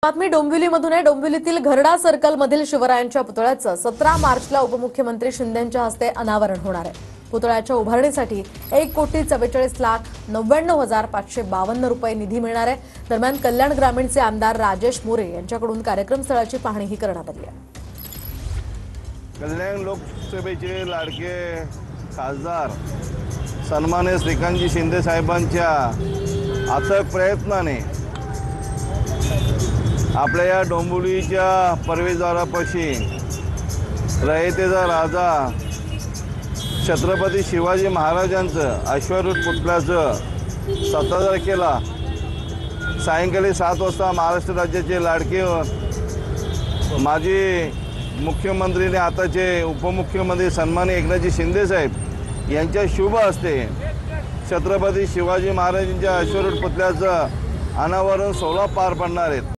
बातमी डोंबिवलीमधून आहे। डोंबिवलीतील घरडा सर्कल मधील शिवरायांच्या पुतळ्याचं 17 मार्चला उपमुख्यमंत्री शिंदेंच्या हस्ते अनावरण होणार आहे। पुतळ्याच्या उभारणीसाठी 1,44,99,552 रुपये निधी मिळणार आहे। दरम्यान कल्याण ग्रामीणचे आमदार राजेश मोरे यांच्याकडून कार्यक्रम स्थळाची पाहणीही करण्यात आली आहे। कल्याण लोकसभेचे लाडके खासदार सन्माननीय श्रीकांतजी शिंदे साहेबांच्या अथक प्रयत्नाने आपल्या या डोंबिवलीच्या प्रवेशद्वारापाशी रयतेचा राजा छत्रपती शिवाजी महाराजांचं अश्वारूढ पुतळ्याचं 17 तारखेला सायंकाळी 7 वाजता महाराष्ट्र राज्याचे लाडके माजी मुख्यमंत्री आणि आताचे उपमुख्यमंत्री सन्माननीय एकनाथजी शिंदे साहेब यांच्या शुभ हस्ते छत्रपती शिवाजी महाराजांच्या अश्वारूढ पुतळ्याचं अनावरण सोहळा पार पडणार आहे।